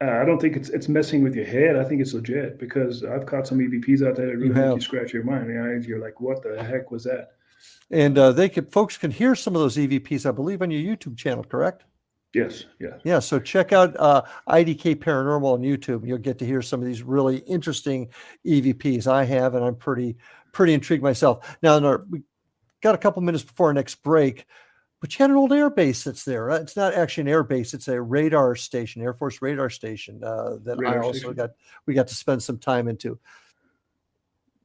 I don't think it's messing with your head. I think it's legit, because I've caught some EVPs out there that really make you scratch your mind. You're like, what the heck was that? And folks can hear some of those EVPs, I believe, on your YouTube channel, correct? Yes. Yeah. Yeah. So check out IDK Paranormal on YouTube. You'll get to hear some of these really interesting EVPs I have, and I'm pretty intrigued myself. Now, we got a couple minutes before our next break, but you had an old air base that's there. Right? It's not actually an air base; it's a radar station, Air Force radar station we got to spend some time into.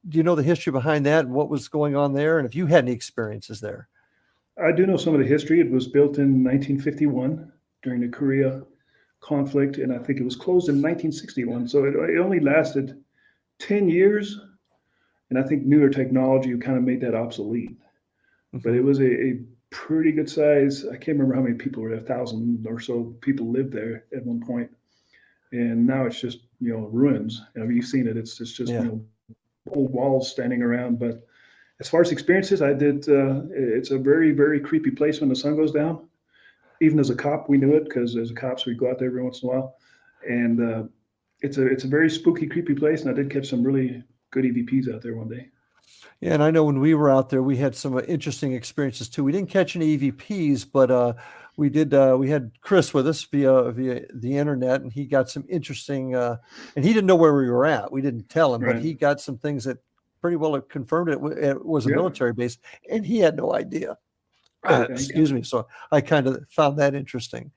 Do you know the history behind that and what was going on there, and if you had any experiences there? I do know some of the history. It was built in 1951 during the Korea conflict, and I think it was closed in 1961. So it only lasted 10 years, and I think newer technology kind of made that obsolete. Mm-hmm. But it was a pretty good size. I can't remember how many people were there. 1,000 or so people lived there at one point, and now it's just ruins. You've seen it. It's just old walls standing around. But as far as experiences, I did. It's a very, very creepy place when the sun goes down. Even as a cop, we knew it, because as cops, we go out there every once in a while, and it's a very spooky, creepy place. And I did catch some really good EVPs out there one day. Yeah, and I know when we were out there, we had some interesting experiences too. We didn't catch any EVPs, but we did. We had Chris with us via the internet, and he got some interesting. And he didn't know where we were at. We didn't tell him, Right. But he got some things that pretty well confirmed it was a military base, and he had no idea. Excuse me. So I kind of found that interesting,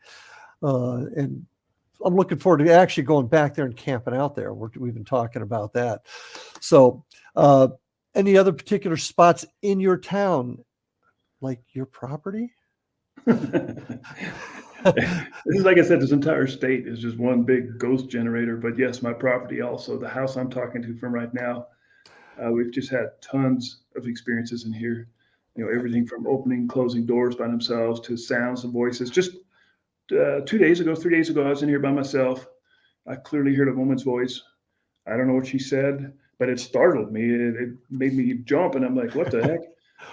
and I'm looking forward to actually going back there and camping out there. We've been talking about that. So, any other particular spots in your town, like your property? This is, like I said, this entire state is just one big ghost generator. But yes, my property also, the house I'm talking to from right now, we've just had tons of experiences in here. Everything from opening, closing doors by themselves to sounds and voices. Just 3 days ago, I was in here by myself. I clearly heard a woman's voice. I don't know what she said, but it startled me. It made me jump, and I'm like, what the heck?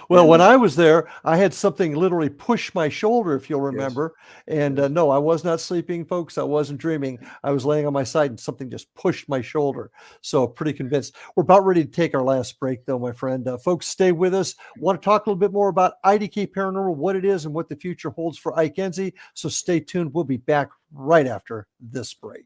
Well, when I was there, I had something literally push my shoulder, if you'll remember. Yes. And no, I was not sleeping, folks. I wasn't dreaming. I was laying on my side, and something just pushed my shoulder. So pretty convinced. We're about ready to take our last break, though, my friend. Folks, stay with us. Want to talk a little bit more about IDK Paranormal, what it is, and what the future holds for Ike Ensey. So stay tuned. We'll be back right after this break.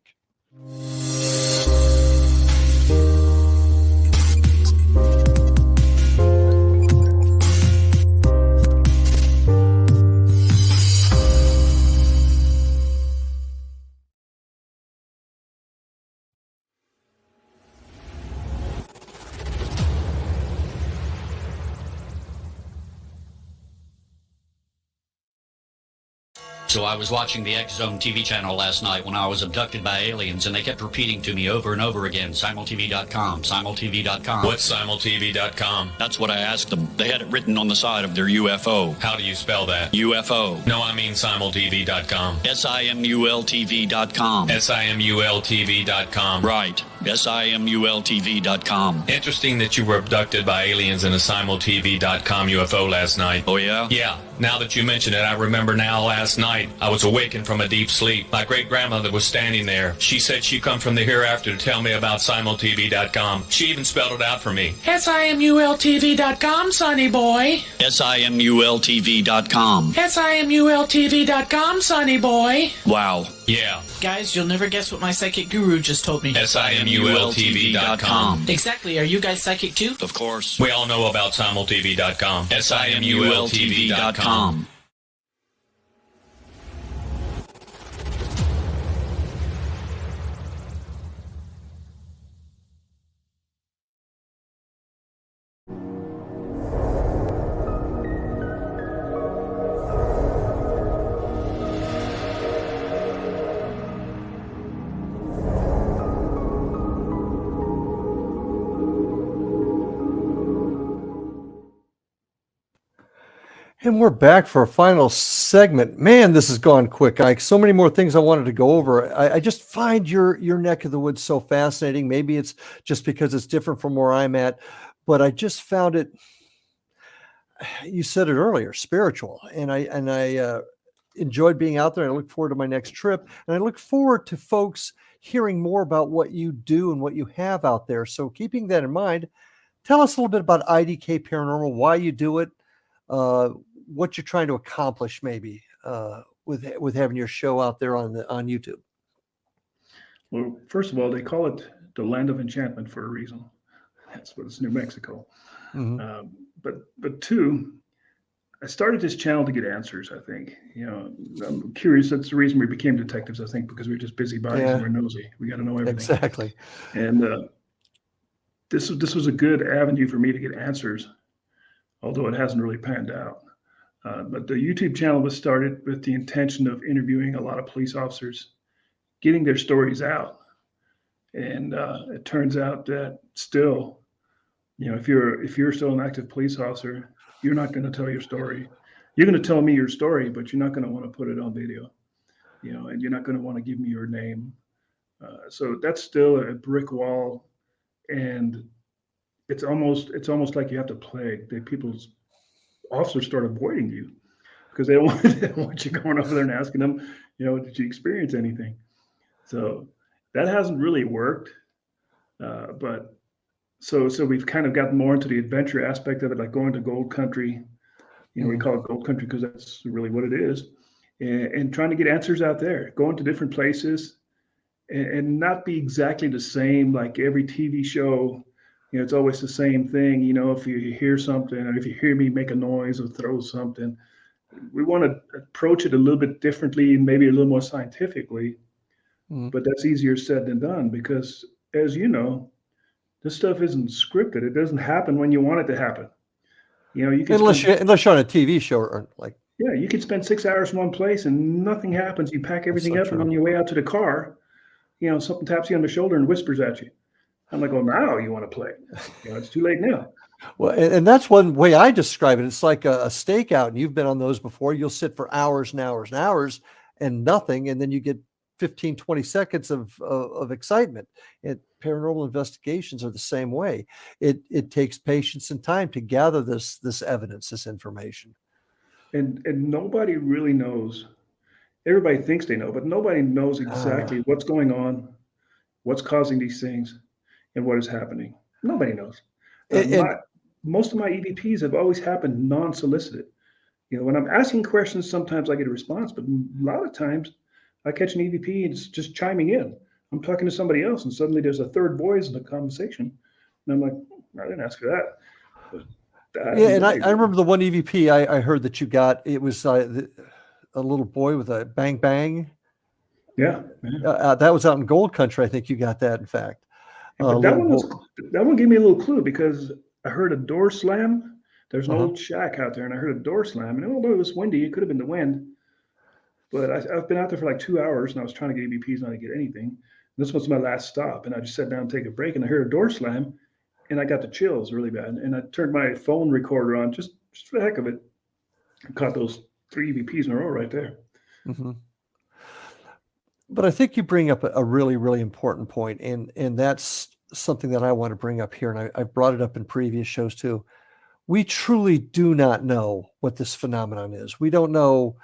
So I was watching the X Zone TV channel last night when I was abducted by aliens, and they kept repeating to me over and over again, simultv.com, simultv.com. What's simultv.com? That's what I asked them. They had it written on the side of their UFO. How do you spell that? UFO. No, I mean simultv.com. simultv.com. simultv.com. Right. simultv.com. Interesting that you were abducted by aliens in a simultv.com UFO last night. Oh, yeah? Yeah. Now that you mention it, I remember now last night I was awakened from a deep sleep. My great-grandmother was standing there. She said she come from the hereafter to tell me about simultv.com. She even spelled it out for me. simultv.com, sonny boy. simultv.com. simultv.com, sonny boy. Wow. Yeah. Guys, you'll never guess what my psychic guru just told me. simultv.com. Exactly. Are you guys psychic too? Of course. We all know about simultv.com. simultv.com. And we're back for a final segment. Man, this has gone quick, Ike. So many more things I wanted to go over. I just find your neck of the woods so fascinating. Maybe it's just because it's different from where I'm at, but I just found it. You said it earlier, spiritual, and I enjoyed being out there. I look forward to my next trip, and I look forward to folks hearing more about what you do and what you have out there. So, keeping that in mind, tell us a little bit about IDK Paranormal, why you do it, what you're trying to accomplish, maybe with having your show out there on YouTube. Well, first of all, they call it the land of enchantment for a reason. That's what it's New Mexico. Mm-hmm. But two, I started this channel to get answers. I think, I'm curious. That's the reason we became detectives. I think because we're just busybodies and we're nosy. We got to know everything. Exactly. And this was a good avenue for me to get answers, although it hasn't really panned out. But the YouTube channel was started with the intention of interviewing a lot of police officers, getting their stories out. And it turns out that still, if you're still an active police officer, you're not going to tell your story. You're going to tell me your story, but you're not going to want to put it on video, and you're not going to want to give me your name. So that's still a brick wall, and it's almost like you have to plague the people's officers start avoiding you because they don't want you going over there and asking them, did you experience anything? So that hasn't really worked. But so we've kind of gotten more into the adventure aspect of it, like going to gold country. We call it gold country because that's really what it is, and trying to get answers out there, going to different places, and not be exactly the same like every TV show. It's always the same thing. If you hear something, or if you hear me make a noise or throw something, we want to approach it a little bit differently and maybe a little more scientifically. But that's easier said than done because, as you know, this stuff isn't scripted. It doesn't happen when you want it to happen. You can unless you're on a TV show or like. Yeah, you can spend 6 hours in one place and nothing happens. You pack everything up, and on your way out to the car, something taps you on the shoulder and whispers at you. I'm like, now you want to play. It's too late now. Well, and that's one way I describe it. It's like a stakeout, and you've been on those before. You'll sit for hours and hours and hours and nothing, and then you get 15, 20 seconds of excitement. Paranormal investigations are the same way. It takes patience and time to gather this evidence, this information. And nobody really knows. Everybody thinks they know, but nobody knows exactly what's going on, what's causing these things, and what is happening. Nobody knows. Most of my EVPs have always happened non-solicited. When I'm asking questions, sometimes I get a response, but a lot of times I catch an EVP and it's just chiming in. I'm talking to somebody else, and suddenly there's a third voice in the conversation, and I'm like, I didn't ask for that. And I remember the one EVP I heard that you got. It was a little boy with a bang bang. Yeah. That was out in Gold Country. I think you got that. In fact, but that one gave me a little clue because I heard a door slam. There's an old shack out there, and I heard a door slam, and although it was windy, it could have been the wind. But I've been out there for like 2 hours, and I was trying to get EVPs, and I didn't get anything. This was my last stop, and I just sat down to take a break, and I heard a door slam, and I got the chills really bad. And I turned my phone recorder on just for the heck of it. I caught those 3 EVPs in a row right there. Mm-hmm. But I think you bring up a really, really important point, and that's something that I want to bring up here, and I've brought it up in previous shows too. We truly do not know what this phenomenon is. We don't know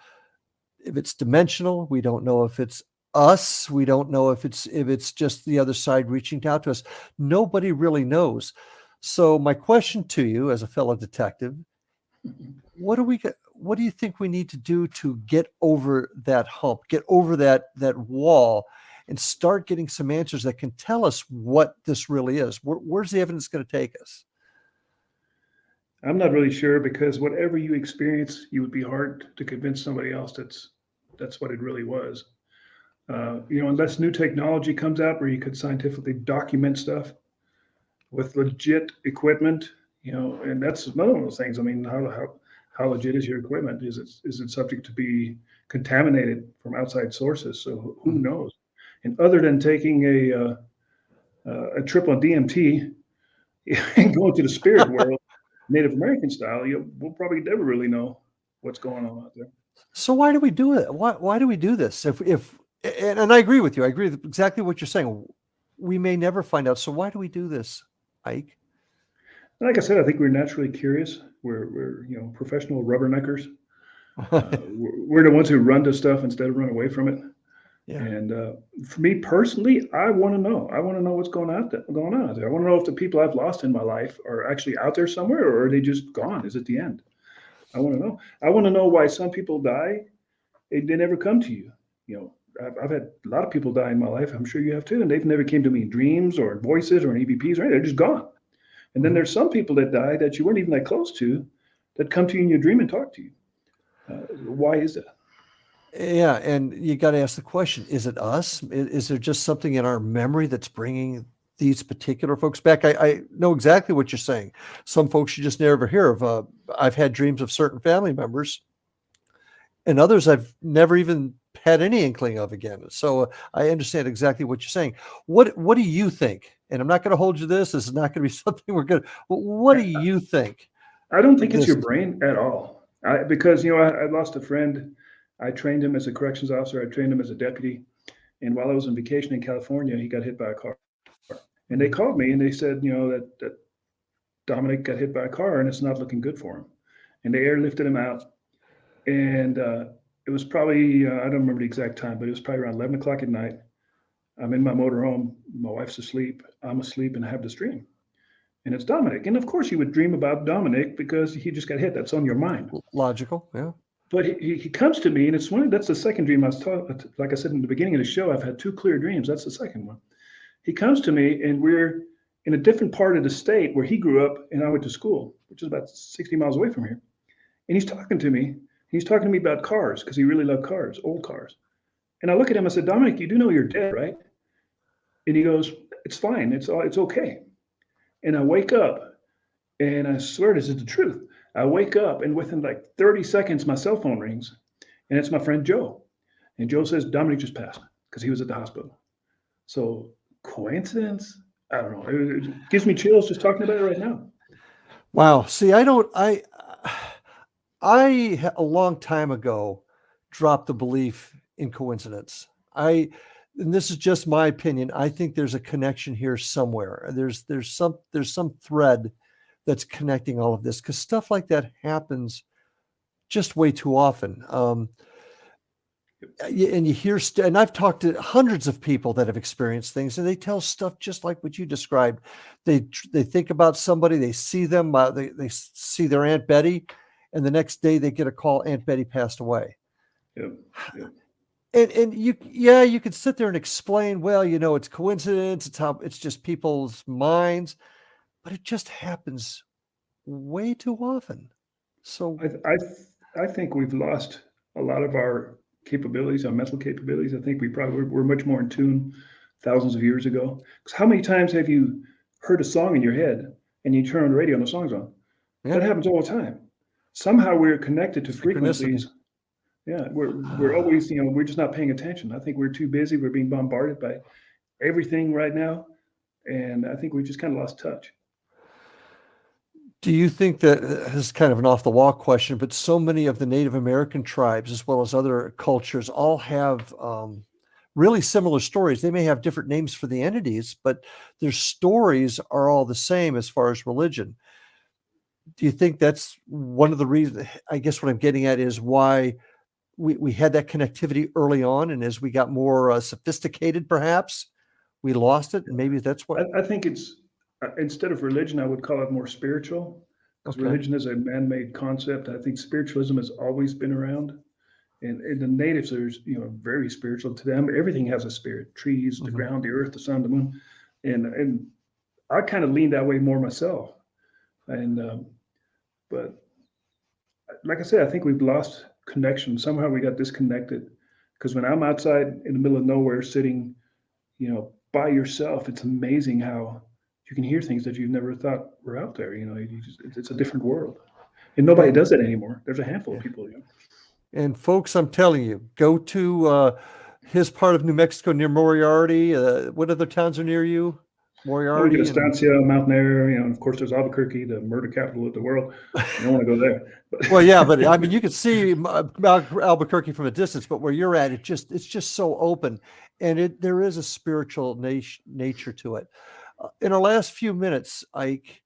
if it's dimensional. We don't know if it's us. We don't know if it's just the other side reaching out to us. Nobody really knows. So my question to you as a fellow detective, what do you think we need to do to get over that hump, get over that wall, and start getting some answers that can tell us what this really is? Where's the evidence going to take us? I'm not really sure because whatever you experience, you would be hard to convince somebody else that's what it really was. Unless new technology comes out where you could scientifically document stuff with legit equipment, and that's another one of those things. I mean, how legit is your equipment? Is it subject to be contaminated from outside sources? So who knows? And other than taking a trip on DMT and going to the spirit world, Native American style, we'll probably never really know what's going on out there. So why do we do it? Why do we do this? And I agree with you. I agree with exactly what you're saying. We may never find out. So why do we do this, Ike? Like I said, I think we're naturally curious. We're professional rubberneckers. We're the ones who run to stuff instead of run away from it. Yeah. And for me personally, I want to know. I want to know what's going on out there. I want to know if the people I've lost in my life are actually out there somewhere, or are they just gone? Is it the end? I want to know. I want to know why some people die and they never come to you. I've had a lot of people die in my life. I'm sure you have too, and they've never came to me in dreams or in voices or in EVPs or anything. They're just gone. And then there's some people that die that you weren't even that close to, that come to you in your dream and talk to you. Why is that? Yeah, and you got to ask the question: is it us? Is there just something in our memory that's bringing these particular folks back? I know exactly what you're saying. Some folks you just never hear of. I've had dreams of certain family members, and others I've never even had any inkling of again. So I understand exactly what you're saying. What do you think? And I'm not going to hold you to this. This is not going to be something we're going to. What do you think? I don't think it's your brain at all. Because I lost a friend. I trained him as a corrections officer. I trained him as a deputy. And while I was on vacation in California, he got hit by a car. And they called me and they said, that Dominic got hit by a car and it's not looking good for him. And they airlifted him out. And it was probably, I don't remember the exact time, but it was probably around 11 o'clock at night. I'm in my motorhome. My wife's asleep. I'm asleep and I have this dream. And it's Dominic. And of course you would dream about Dominic because he just got hit. That's on your mind. Logical, yeah. But he comes to me, and that's the second dream I was talking. Like I said in the beginning of the show, I've had 2 clear dreams. That's the second one. He comes to me, and we're in a different part of the state where he grew up, and I went to school, which is about 60 miles away from here. And he's talking to me. He's talking to me about cars because he really loved cars, old cars. And I look at him. I said, Dominic, you do know you're dead, right? And he goes, it's fine. It's okay. And I wake up, and I swear this is the truth. I wake up, and within like 30 seconds, my cell phone rings, and it's my friend Joe. And Joe says, Dominic just passed because he was at the hospital. So coincidence? I don't know. It gives me chills just talking about it right now. Wow. See, I a long time ago dropped the belief in coincidence. And this is just my opinion. I think there's a connection here somewhere. There's some thread that's connecting all of this, because stuff like that happens just way too often. And you hear, and I've talked to hundreds of people that have experienced things, and they tell stuff just like what you described. They think about somebody, they see them, they see their Aunt Betty, and the next day they get a call, Aunt Betty passed away. Yep. And you could sit there and explain, well, it's coincidence, it's just people's minds. But it just happens way too often. So I think we've lost a lot of our capabilities, our mental capabilities. I think we're much more in tune thousands of years ago. Because how many times have you heard a song in your head and you turn on the radio and the song's on? Yeah. That happens all the time. Somehow we're connected to frequencies. Yeah, we're always, we're just not paying attention. I think we're too busy. We're being bombarded by everything right now. And I think we just kind of lost touch. Do you think that, this is kind of an off the wall question, but so many of the Native American tribes, as well as other cultures, all have really similar stories? They may have different names for the entities, but their stories are all the same as far as religion. Do you think that's one of the reasons? I guess what I'm getting at is why we had that connectivity early on, and as we got more sophisticated, perhaps we lost it, and maybe that's what I think it's. Instead of religion, I would call it more spiritual, because religion is a man-made concept. I think spiritualism has always been around, and the natives are, very spiritual. To them, everything has a spirit: trees, the ground, the earth, the sun, the moon, and I kind of lean that way more myself. And but like I said, I think we've lost connection. Somehow we got disconnected, because when I'm outside in the middle of nowhere, sitting, by yourself, it's amazing how you can hear things that you've never thought were out there. It's a different world, and nobody does that anymore. There's a handful of people. And folks, I'm telling you, go to his part of New Mexico near Moriarty. What other towns are near you? we Moriarty. get Estancia, Mountain Air, of course there's Albuquerque, the murder capital of the world. You don't want to go there. Well, yeah, but I mean, you can see Albuquerque from a distance, but where you're at, it's just so open, and there is a spiritual nature to it. In our last few minutes, Ike,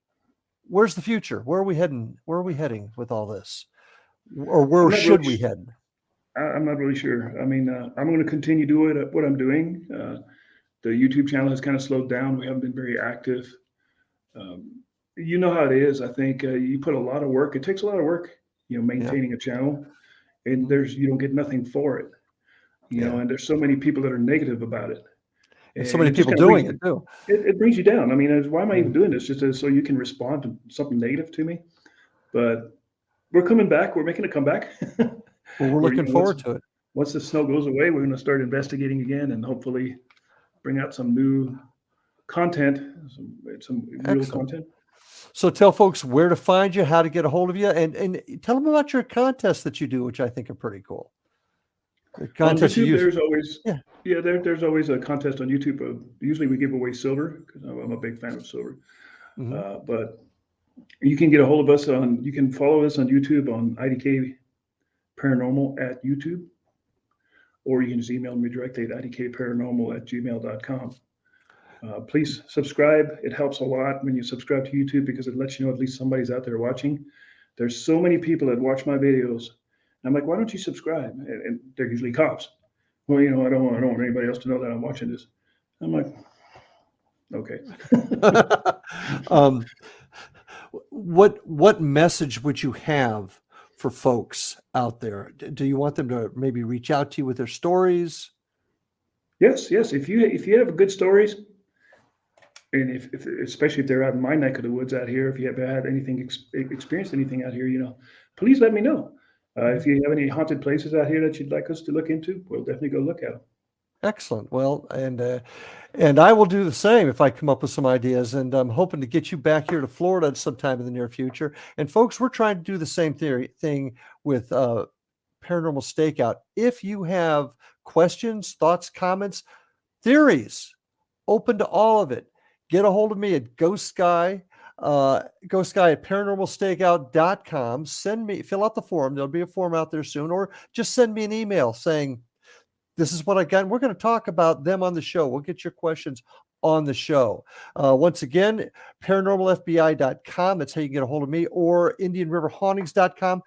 where's the future? Where are we heading? Where are we heading with all this, or where should we head? I'm not really sure. I mean, I'm going to continue doing what I'm doing. The YouTube channel has kind of slowed down. We haven't been very active. You know how it is. I think you put a lot of work. It takes a lot of work, maintaining a channel, and you don't get nothing for it, and there's so many people that are negative about it. And so many people doing it too. It brings you down. I mean, why am I even doing this? Just so you can respond to something negative to me? But we're coming back. We're making a comeback. Well, we're looking forward to it. Once the snow goes away, we're going to start investigating again and hopefully bring out some new content, some real content. So tell folks where to find you, how to get a hold of you, and tell them about your contests that you do, which I think are pretty cool. The contest on YouTube, there's always there's always a contest on YouTube. Usually we give away silver because I'm a big fan of silver. But you can get a hold of us you can follow us on YouTube on IDKPARANORMAL at YouTube, or you can just email me directly at idkparanormal@gmail.com. Please subscribe. It helps a lot when you subscribe to YouTube because it lets you know at least somebody's out there watching. There's so many people that watch my videos. I'm like, why don't you subscribe? And they're usually cops. Well, I don't want anybody else to know that I'm watching this. I'm like, okay. What message would you have for folks out there? Do you want them to maybe reach out to you with their stories? Yes. If you have good stories, and if especially if they're out in my neck of the woods out here, if you have had anything experienced anything out here, please let me know. If you have any haunted places out here that you'd like us to look into, we'll definitely go look at them. Excellent. Well, and I will do the same if I come up with some ideas, and I'm hoping to get you back here to Florida sometime in the near future. And folks, we're trying to do the same thing with Paranormal Stakeout. If you have questions, thoughts, comments, theories, open to all of it, get a hold of me at Ghost Guy at paranormalstakeout.com. Fill out the form. There'll be a form out there soon, or just send me an email saying, this is what I got. And we're going to talk about them on the show. We'll get your questions on the show. Once again, paranormalfbi.com. That's how you can get a hold of me, or IndianRiverHauntings.com,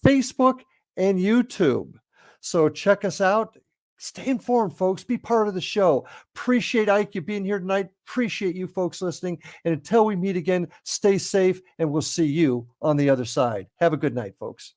Facebook, and YouTube. So check us out. Stay informed, folks. Be part of the show. Appreciate Ike, you being here tonight. Appreciate you folks listening. And until we meet again, stay safe, and we'll see you on the other side. Have a good night, folks.